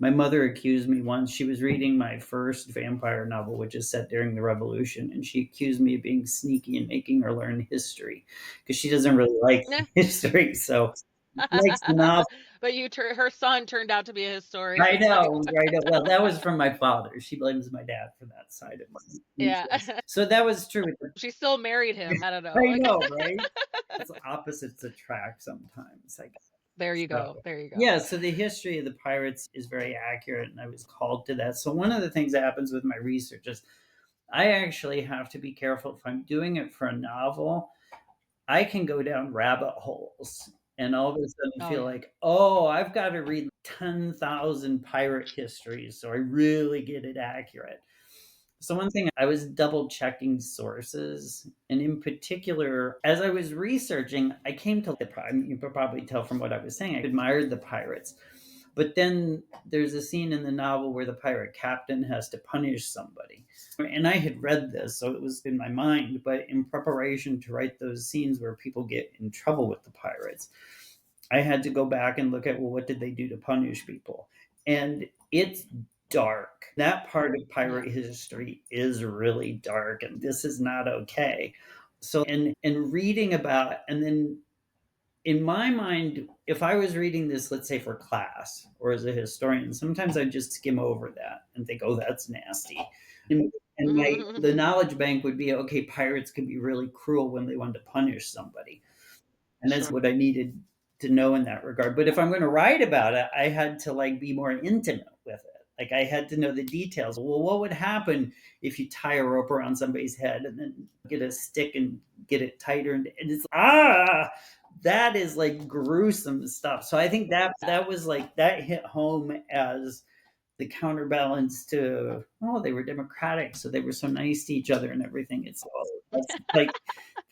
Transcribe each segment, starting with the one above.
My mother accused me once. She was reading my first vampire novel, which is set during the Revolution, and she accused me of being sneaky and making her learn history because she doesn't really like Yeah. history. So she likes the novel. But her son turned out to be a I historian, know, right? right? Well, that was from my father. She blames my dad for that side of my Yeah. interest. So that was true. She still married him. I don't know. I Like, know, right? It's opposites attract sometimes, I guess. there you So, go. There you go. yeah, so the history of the pirates is very accurate, and I was called to that. So one of the things that happens with my research is I actually have to be careful if I'm doing it for a novel. I can go down rabbit holes and all of a sudden Oh feel yeah. like, oh, I've got to read 10,000 pirate histories so I really get it accurate. So one thing I was double checking sources, and in particular, as I was researching, I came to you could probably tell from what I was saying, I admired the pirates. But then there's a scene in the novel where the pirate captain has to punish somebody. And I had read this, so it was in my mind, but in preparation to write those scenes where people get in trouble with the pirates, I had to go back and look at, well, what did they do to punish people? And it's dark. That part of Yeah. pirate history is really dark, and this is not okay. So, and reading about, and then in my mind, if I was reading this, let's say for class or as a historian, sometimes I'd just skim over that and think, oh, that's nasty. And the knowledge bank would be, okay, pirates can be really cruel when they want to punish somebody. And that's Sure. what I needed to know in that regard. But if I'm going to write about it, I had to like be more intimate with it. Like I had to know the details. Well, what would happen if you tie a rope around somebody's head and then get a stick and get it tighter? And it's that is like gruesome stuff. So I think that was like that hit home as the counterbalance to, oh, they were democratic, so they were so nice to each other and everything. It's like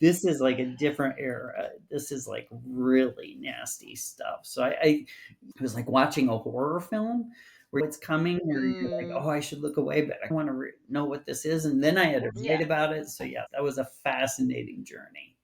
this is like a different era. This is like really nasty stuff. So I it was like watching a horror film where it's coming and you're like, Mm, oh, I should look away, but I want to know what this is, and then I had to write yeah. about it. So yeah, that was a fascinating journey.